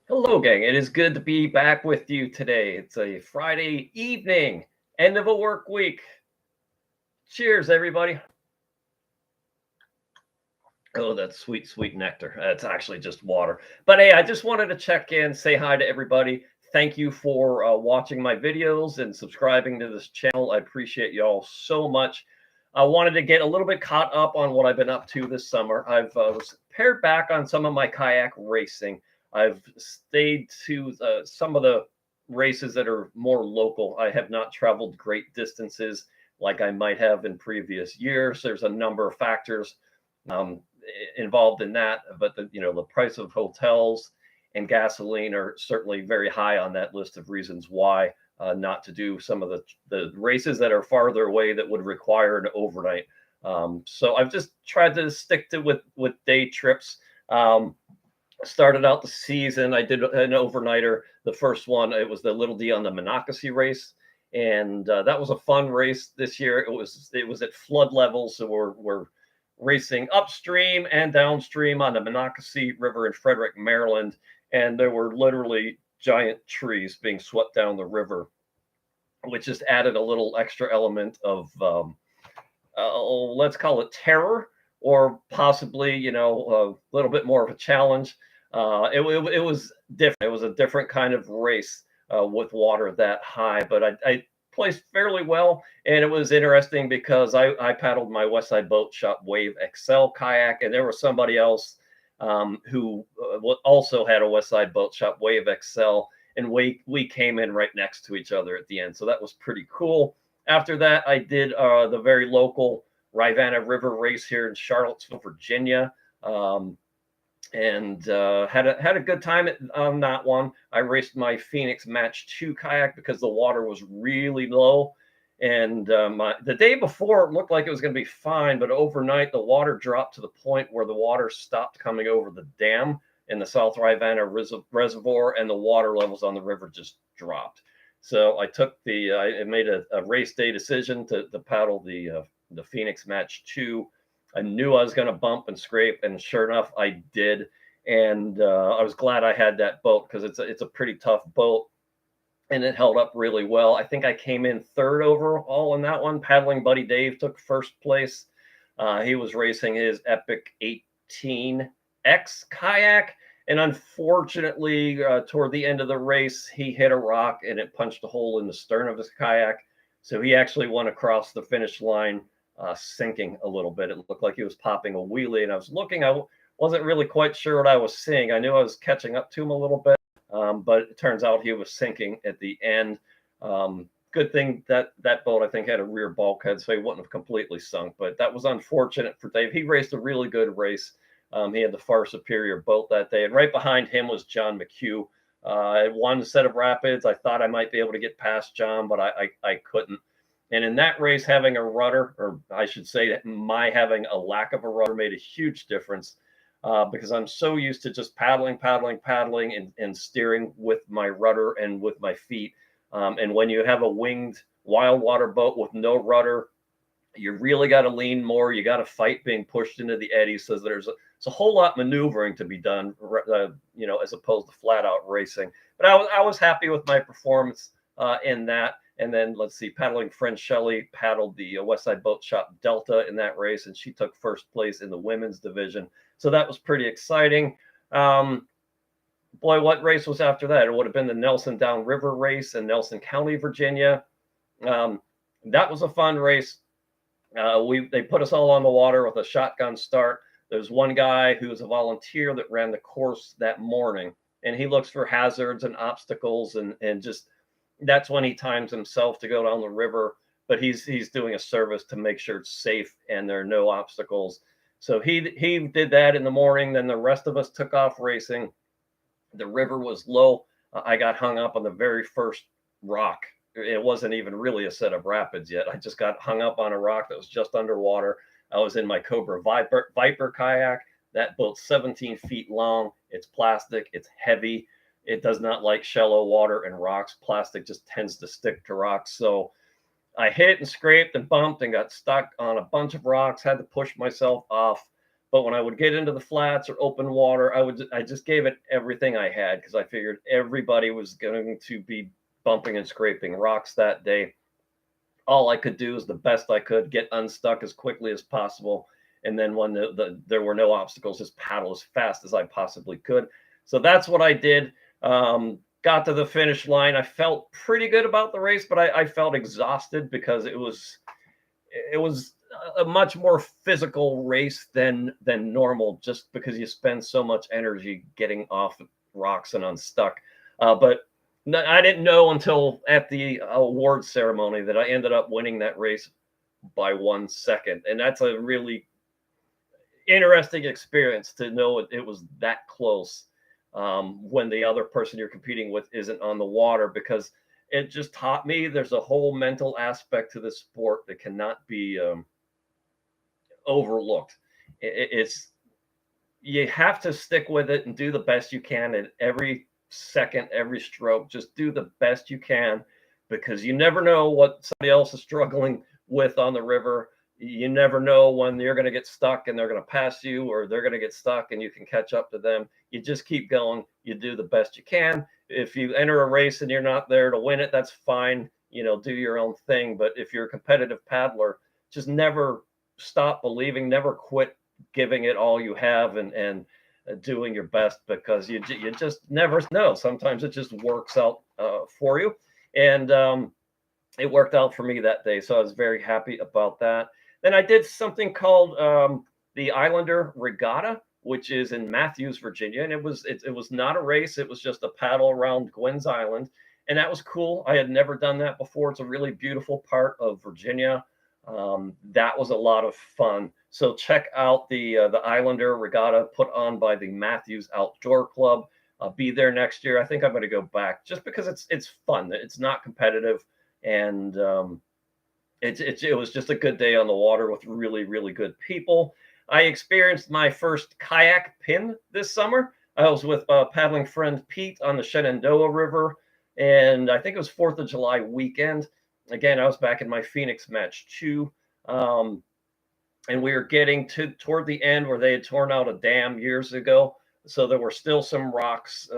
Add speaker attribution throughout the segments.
Speaker 1: Hello, gang. It is good to be back with you today. It's a Friday evening, end of a work week. Cheers, everybody. Oh, that's sweet, sweet nectar. It's actually just water. But hey, I just wanted to check in, say hi to everybody. Thank you for watching my videos and subscribing to this channel. I appreciate you all so much. I wanted to get a little bit caught up on what I've been up to this summer. I've was pared back on some of my kayak racing. I've stayed to some of the races that are more local. I have not traveled great distances like I might have in previous years. There's a number of factors um, involved in that, but the price of hotels and gasoline are certainly very high on that list of reasons why not to do some of the races that are farther away that would require an overnight. So I've just tried to stick to with day trips. Started out the season, I did an overnighter. The first one, it was the Little D on the Monocacy race, and that was a fun race this year. It was at flood levels, so we're racing upstream and downstream on the Monocacy River in Frederick, Maryland, and there were literally giant trees being swept down the river, which just added a little extra element of let's call it terror, or possibly a little bit more of a challenge. It was different. It was a different kind of race with water that high, but I placed fairly well, and it was interesting because I paddled my Westside Boat Shop Wave XL kayak, and there was somebody else who also had a Westside Boat Shop Wave XL, and we came in right next to each other at the end, so that was pretty cool. After that, I did the very local Rivanna River race here in Charlottesville, Virginia. And had a good time on that one. I raced my Phoenix Match 2 kayak because the water was really low. And the day before, it looked like it was going to be fine, but overnight, the water dropped to the point where the water stopped coming over the dam in the South Rivanna Reservoir, and the water levels on the river just dropped. So I made a race day decision to paddle the Phoenix Match 2. I knew I was going to bump and scrape, and sure enough, I did. And I was glad I had that boat because it's a pretty tough boat, and it held up really well. I think I came in third overall in that one. Paddling buddy Dave took first place. He was racing his Epic 18X kayak, and unfortunately, toward the end of the race, he hit a rock and it punched a hole in the stern of his kayak. So he actually went across the finish line sinking a little bit. It looked like he was popping a wheelie, and I was looking. I wasn't really quite sure what I was seeing. I knew I was catching up to him a little bit, but it turns out he was sinking at the end. Good thing that boat, I think, had a rear bulkhead, so he wouldn't have completely sunk. But that was unfortunate for Dave. He raced a really good race. He had the far superior boat that day, and right behind him was John McHugh. At one set of rapids, I thought I might be able to get past John, but I couldn't. And in that race, having a rudder, or I should say, my having a lack of a rudder, made a huge difference because I'm so used to just paddling, and steering with my rudder and with my feet. And when you have a winged wild water boat with no rudder, you really got to lean more. You got to fight being pushed into the eddies. So it's a whole lot maneuvering to be done, as opposed to flat out racing. But I was happy with my performance in that. And then let's see, paddling friend Shelly paddled the Westside Boat Shop Delta in that race, and she took first place in the women's division. So that was pretty exciting. Boy, what race was after that? It would have been the Nelson Downriver race in Nelson County, Virginia. That was a fun race. They put us all on the water with a shotgun start. There's one guy who was a volunteer that ran the course that morning, and he looks for hazards and obstacles, and just that's when he times himself to go down the river. But he's doing a service to make sure it's safe and there are no obstacles. So he did that in the morning. Then the rest of us took off racing. The river was low. I got hung up on the very first rock. It wasn't even really a set of rapids yet. I just got hung up on a rock that was just underwater. I was in my Cobra Viper kayak. That boat's 17 feet long. It's plastic. It's heavy. It does not like shallow water and rocks. Plastic just tends to stick to rocks. So I hit and scraped and bumped and got stuck on a bunch of rocks, had to push myself off. But when I would get into the flats or open water, I just gave it everything I had because I figured everybody was going to be bumping and scraping rocks that day. All I could do is the best I could, get unstuck as quickly as possible, and then when there were no obstacles, just paddle as fast as I possibly could. So that's what I did. Got to the finish line. I felt pretty good about the race, but I felt exhausted because it was a much more physical race than normal, just because you spend so much energy getting off rocks and unstuck. But I didn't know until at the award ceremony that I ended up winning that race by 1 second, and that's a really interesting experience to know it was that close when the other person you're competing with isn't on the water, because it just taught me there's a whole mental aspect to this sport that cannot be overlooked. It's you have to stick with it and do the best you can at every second, every stroke. Just do the best you can, because you never know what somebody else is struggling with on the river. You never know when you're going to get stuck and they're going to pass you, or they're going to get stuck and you can catch up to them. You just keep going. You do the best you can. If you enter a race and you're not there to win it, that's fine. Do your own thing. But if you're a competitive paddler, just never stop believing, never quit giving it all you have, and doing your best, because you just never know. Sometimes it just works out for you. And it worked out for me that day. So I was very happy about that. Then I did something called the Islander Regatta, which is in Matthews, Virginia, and it was not a race. It was just a paddle around Gwynn's Island, and that was cool. I had never done that before. It's a really beautiful part of Virginia. That was a lot of fun. So check out the Islander Regatta put on by the Matthews Outdoor Club. I'll be there next year. I think I'm going to go back just because it's fun. It's not competitive, and it was just a good day on the water with really, really good people. I experienced my first kayak pin this summer. I was with paddling friend Pete on the Shenandoah River, and I think it was 4th of July weekend. Again, I was back in my Phoenix match 2. And we were getting toward the end where they had torn out a dam years ago. So there were still some rocks,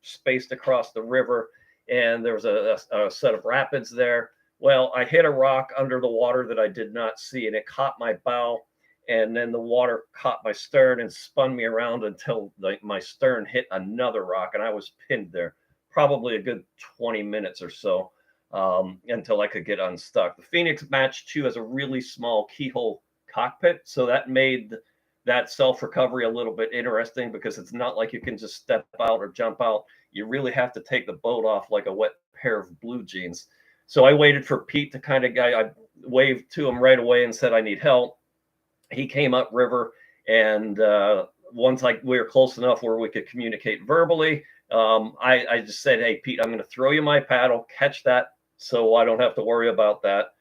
Speaker 1: spaced across the river, and there was a set of rapids there. Well, I hit a rock under the water that I did not see, and it caught my bow, and then the water caught my stern and spun me around until my stern hit another rock, and I was pinned there probably a good 20 minutes or so until I could get unstuck. The Phoenix Match 2 has a really small keyhole cockpit, so that made that self-recovery a little bit interesting, because it's not like you can just step out or jump out. You really have to take the boat off like a wet pair of blue jeans. So I waited for Pete to I waved to him right away and said I need help. He came up river, and once we were close enough where we could communicate verbally, I just said, "Hey Pete, I'm going to throw you my paddle, catch that, so I don't have to worry about that."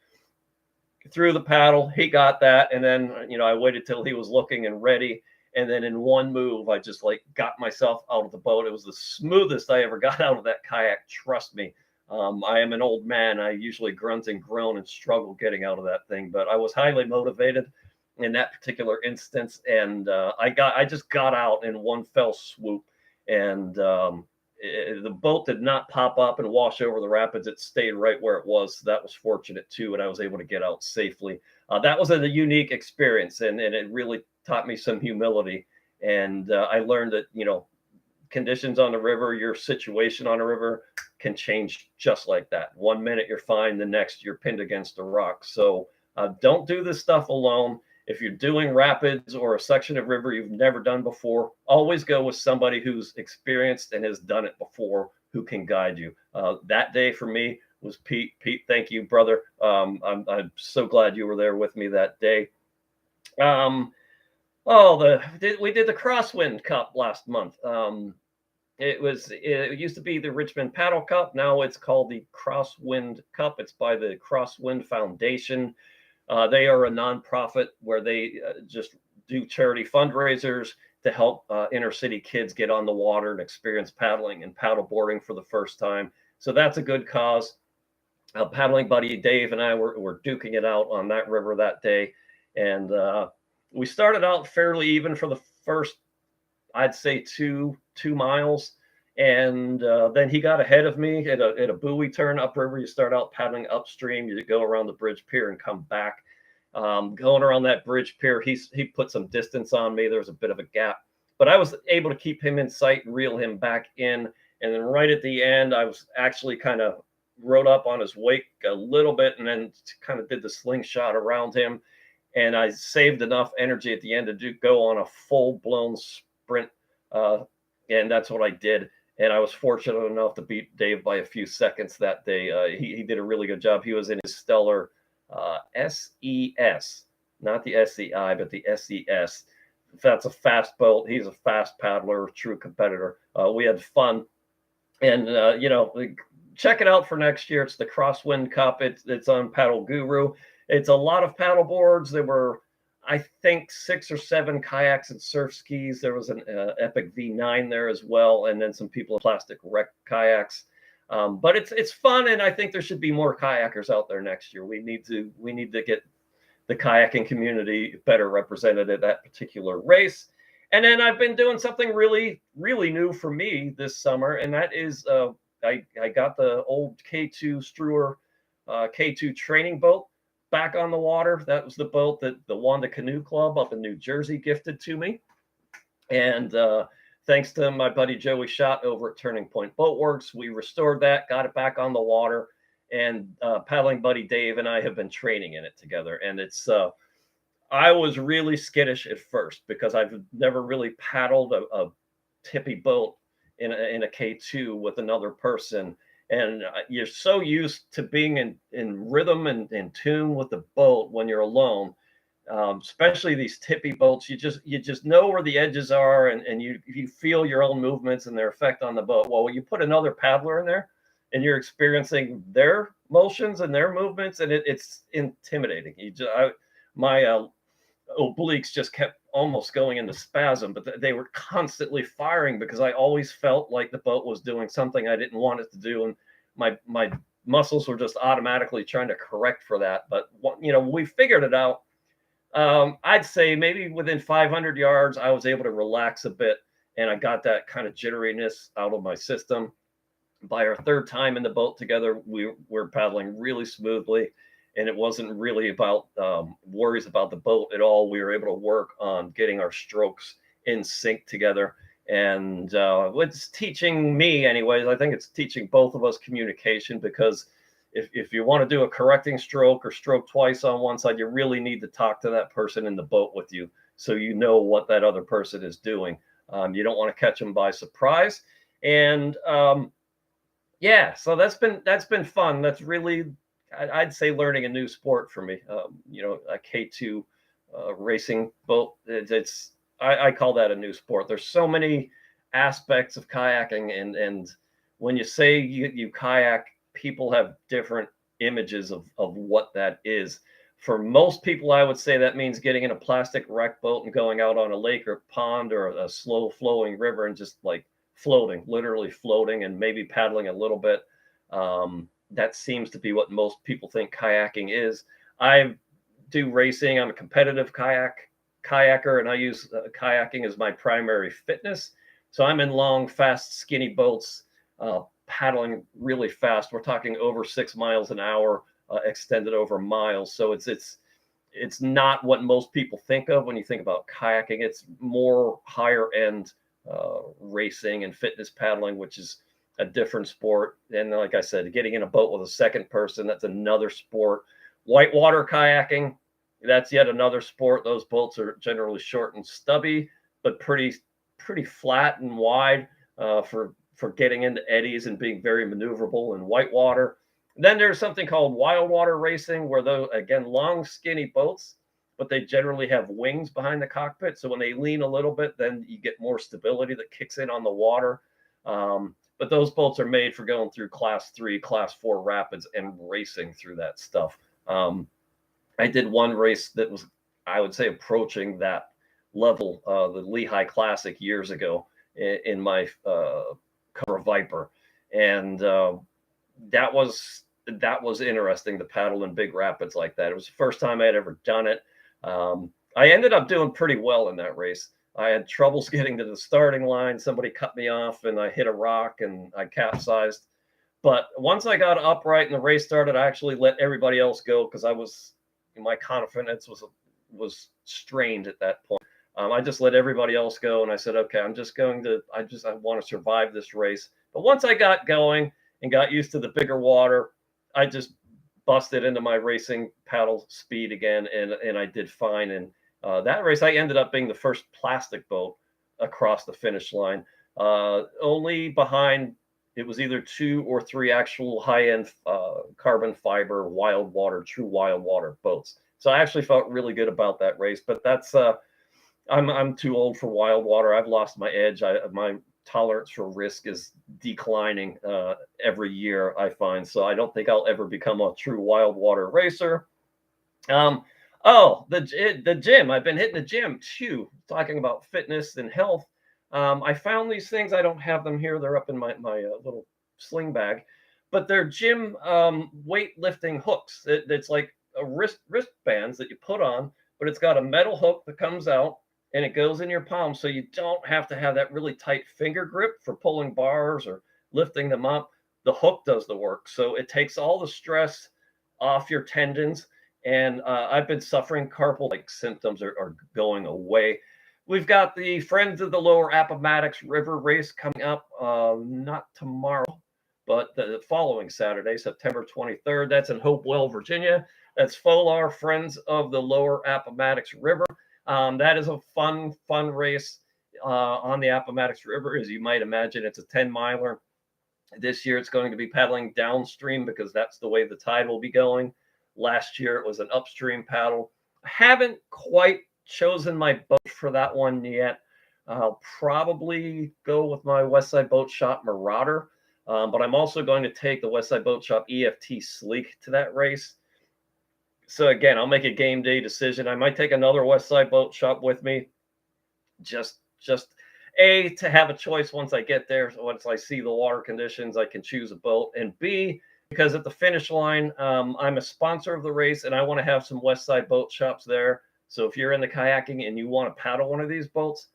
Speaker 1: Threw the paddle, he got that, and then I waited till he was looking and ready, and then in one move I just got myself out of the boat. It was the smoothest I ever got out of that kayak, trust me. I am an old man. I usually grunt and groan and struggle getting out of that thing, but I was highly motivated in that particular instance, and I just got out in one fell swoop, and the boat did not pop up and wash over the rapids. It stayed right where it was. So that was fortunate too, and I was able to get out safely. That was a unique experience, and it really taught me some humility. And I learned that conditions on the river, your situation on a river can change just like that. 1 minute you're fine, the next you're pinned against a rock. So don't do this stuff alone. If you're doing rapids or a section of river you've never done before, always go with somebody who's experienced and has done it before, who can guide you. That day for me was Pete. Pete, thank you, brother. I'm so glad you were there with me that day. We did the Crosswind Cup last month. It used to be the Richmond Paddle Cup. Now it's called the Crosswind Cup. It's by the Crosswind Foundation. They are a nonprofit where they just do charity fundraisers to help inner city kids get on the water and experience paddling and paddle boarding for the first time. So that's a good cause. Paddling buddy Dave and I were duking it out on that river that day, and we started out fairly even for the first, I'd say two miles, and then he got ahead of me at a buoy turn upriver. You start out paddling upstream, you go around the bridge pier and come back. Going around that bridge pier, he put some distance on me. There was a bit of a gap, but I was able to keep him in sight and reel him back in. And then right at the end, I was actually kind of rode up on his wake a little bit, and then kind of did the slingshot around him. And I saved enough energy at the end to go on a full blown sprint, and that's what I did. And I was fortunate enough to beat Dave by a few seconds that day. He did a really good job. He was in his stellar SES, not the SEI, but the SES. That's a fast boat. He's a fast paddler, true competitor. We had fun, and check it out for next year. It's the Crosswind Cup. It's on Paddle Guru. It's a lot of paddle boards. There were, I think, 6 or 7 kayaks and surf skis. There was an Epic V9 there as well, and then some people in plastic wreck kayaks. But it's fun, and I think there should be more kayakers out there next year. We need to get the kayaking community better represented at that particular race. And then I've been doing something really, really new for me this summer, and that is I got the old K2 Struer K2 training boat back on the water. That was the boat that the Wanda Canoe Club up in New Jersey gifted to me. And thanks to my buddy Joey Schott over at Turning Point Boat Works, we restored that, got it back on the water, and paddling buddy Dave and I have been training in it together. And it's I was really skittish at first because I've never really paddled a tippy boat in a K2 with another person. And you're so used to being in rhythm and in tune with the boat when you're alone, especially these tippy boats. You just know where the edges are, and you feel your own movements and their effect on the boat. Well, when you put another paddler in there, and you're experiencing their motions and their movements, and it's intimidating. My obliques just kept almost going into spasm, but they were constantly firing because I always felt like the boat was doing something I didn't want it to do, and my muscles were just automatically trying to correct for that. But we figured it out. I'd say maybe within 500 yards, I was able to relax a bit, and I got that kind of jitteriness out of my system. By our third time in the boat together, we were paddling really smoothly, and it wasn't really about worries about the boat at all. We were able to work on getting our strokes in sync together. And it's teaching me, anyways, I think it's teaching both of us communication, because if you want to do a correcting stroke or stroke twice on one side, you really need to talk to that person in the boat with you so you know what that other person is doing. You don't want to catch them by surprise. And yeah, so that's been fun. That's really, I'd say, learning a new sport for me. A K2 racing boat. I call that a new sport. There's so many aspects of kayaking, and when you say you kayak, people have different images of what that is. For most people, I would say that means getting in a plastic wreck boat and going out on a lake or pond or a slow flowing river and just like floating, literally floating, and maybe paddling a little bit. That seems to be what most people think kayaking is. I do racing. I'm a competitive kayaker, and I use kayaking as my primary fitness. So I'm in long, fast, skinny boats, paddling really fast. We're talking over 6 miles an hour, extended over miles. So it's not what most people think of when you think about kayaking. It's more higher end racing and fitness paddling, which is a different sport. And like I said, getting in a boat with a second person, that's another sport. Whitewater kayaking, that's yet another sport. Those boats are generally short and stubby, but pretty flat and wide for getting into eddies and being very maneuverable in whitewater. Then there's something called wild water racing, where those, again, long, skinny boats, but they generally have wings behind the cockpit. So when they lean a little bit, then you get more stability that kicks in on the water. But those boats are made for going through class 3, class 4 rapids and racing through that stuff. I did one race that was, I would say, approaching that level, the Lehigh Classic years ago in my Cover Viper. And that was interesting to paddle in big rapids like that. It was the first time I had ever done it. I ended up doing pretty well in that race. I had troubles getting to the starting line. Somebody cut me off and I hit a rock and I capsized. But once I got upright and the race started, I actually let everybody else go because my confidence was strained at that point. I just let everybody else go and I said, okay, I want to survive this race. But once I got going and got used to the bigger water, I just busted into my racing paddle speed again, and I did fine. And that race, I ended up being the first plastic boat across the finish line, only behind. It was either 2 or 3 actual high-end carbon fiber true wild water boats. So I actually felt really good about that race. But that's I'm too old for wild water. I've lost my edge. My tolerance for risk is declining every year, I find. So I don't think I'll ever become a true wild water racer. The gym. I've been hitting the gym too, talking about fitness and health. I found these things. I don't have them here. They're up in my little sling bag, but they're gym weightlifting hooks. It's like a wristbands that you put on, but it's got a metal hook that comes out and it goes in your palm, so you don't have to have that really tight finger grip for pulling bars or lifting them up. The hook does the work, so it takes all the stress off your tendons. And I've been suffering carpal like symptoms are going away. We've got the Friends of the Lower Appomattox River race coming up, not tomorrow, but the following Saturday, September 23rd. That's in Hopewell, Virginia. That's FOLAR, Friends of the Lower Appomattox River. That is a fun race on the Appomattox River. As you might imagine, it's a 10-miler. This year, it's going to be paddling downstream because that's the way the tide will be going. Last year, it was an upstream paddle. I haven't quite chosen my boat for that one yet. I'll probably go with my Westside Boat Shop Marauder, but I'm also going to take the Westside Boat Shop EFT Sleek to that race. So again, I'll make a game day decision. I might take another Westside Boat Shop with me, just to have a choice once I get there. So once I see the water conditions, I can choose a boat, and B, because at the finish line, I'm a sponsor of the race, and I want to have some Westside Boat Shops there. So if you're into kayaking and you want to paddle one of these boats,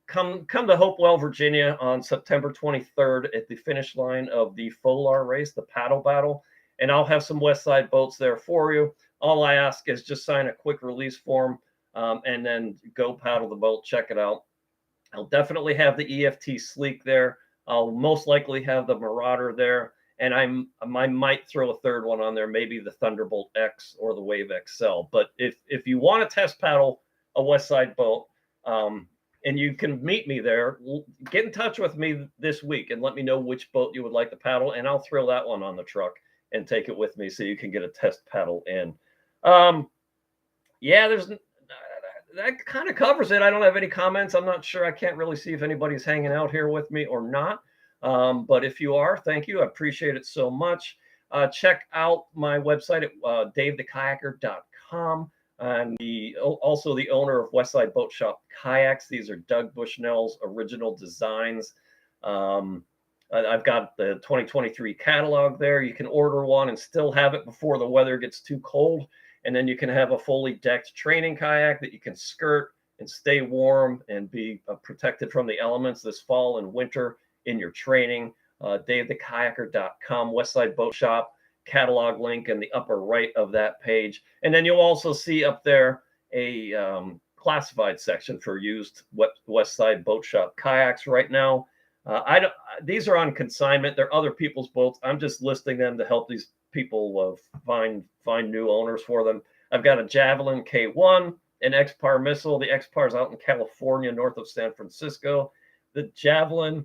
Speaker 1: come to Hopewell, Virginia on September 23rd at the finish line of the FOLAR race, the Paddle Battle, and I'll have some Westside boats there for you. All I ask is just sign a quick release form and then go paddle the boat, check it out. I'll definitely have the EFT Sleek there. I'll most likely have the Marauder there. And I might throw a third one on there, maybe the Thunderbolt X or the Wave XL. But if you want to test paddle a Westside boat, and you can meet me there, get in touch with me this week and let me know which boat you would like to paddle, and I'll throw that one on the truck and take it with me so you can get a test paddle in. There's that kind of covers it. I don't have any comments. I'm not sure. I can't really see if anybody's hanging out here with me or not. But if you are, thank you. I appreciate it so much. Check out my website at davethekayaker.com. I'm also the owner of Westside Boat Shop Kayaks. These are Doug Bushnell's original designs. I've got the 2023 catalog there. You can order one and still have it before the weather gets too cold. And then you can have a fully decked training kayak that you can skirt and stay warm and be protected from the elements this fall and winter in your training. davethekayaker.com, Westside Boat Shop, catalog link in the upper right of that page. And then you'll also see up there a classified section for used Westside Boat Shop kayaks right now. These are on consignment. They're other people's boats. I'm just listing them to help these people find new owners for them. I've got a Javelin K1, an X-Par missile. The X-Par is out in California, north of San Francisco. The Javelin,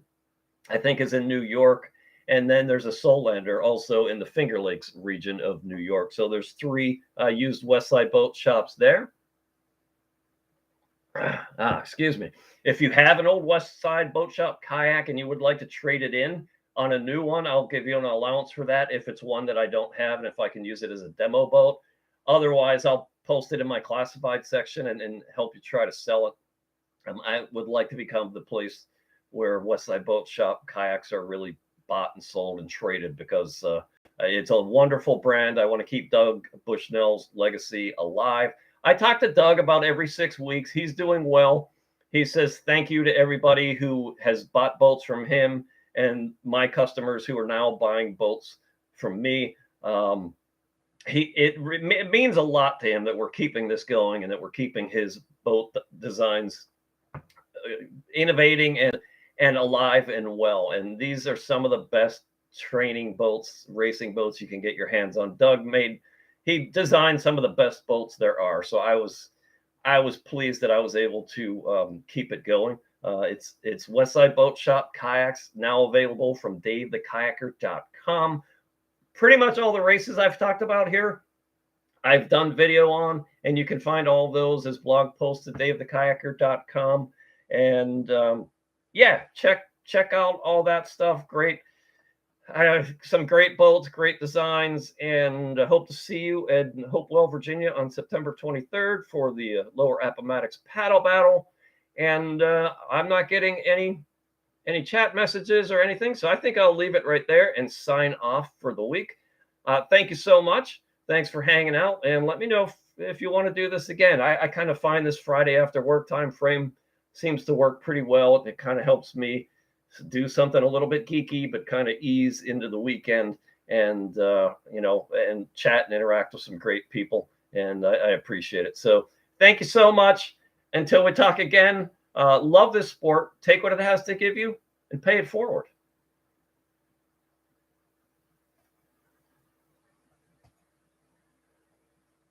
Speaker 1: I think, is in New York. And then there's a Solander also in the Finger Lakes region of New York. So there's 3 used Westside Boat Shops there. Excuse me. If you have an old Westside Boat Shop kayak and you would like to trade it in on a new one, I'll give you an allowance for that if it's one that I don't have and if I can use it as a demo boat. Otherwise, I'll post it in my classified section and help you try to sell it. I would like to become the place where Westside Boat Shop kayaks are really bought and sold and traded because it's a wonderful brand. I want to keep Doug Bushnell's legacy alive. I talk to Doug about every 6 weeks. He's doing well. He says thank you to everybody who has bought boats from him and my customers who are now buying boats from me. It means a lot to him that we're keeping this going and that we're keeping his boat designs innovating and alive and well. And these are some of the best training boats, racing boats you can get your hands on. He designed some of the best boats there are. So I was pleased that I was able to keep it going. It's Westside Boat Shop kayaks, now available from DaveTheKayaker.com. Pretty much all the races I've talked about here, I've done video on, and you can find all of those as blog posts at DaveTheKayaker.com. And yeah, check out all that stuff. Great. I have some great boats, great designs, and I hope to see you in Hopewell, Virginia on September 23rd for the Lower Appomattox Paddle Battle. And I'm not getting any chat messages or anything, so I think I'll leave it right there and sign off for the week. Thank you so much. Thanks for hanging out, and let me know if you want to do this again. I kind of find this Friday after work time frame seems to work pretty well. It kind of helps me do something a little bit geeky, but kind of ease into the weekend and, and chat and interact with some great people. And I appreciate it. So thank you so much. Until we talk again, love this sport, take what it has to give you and pay it forward.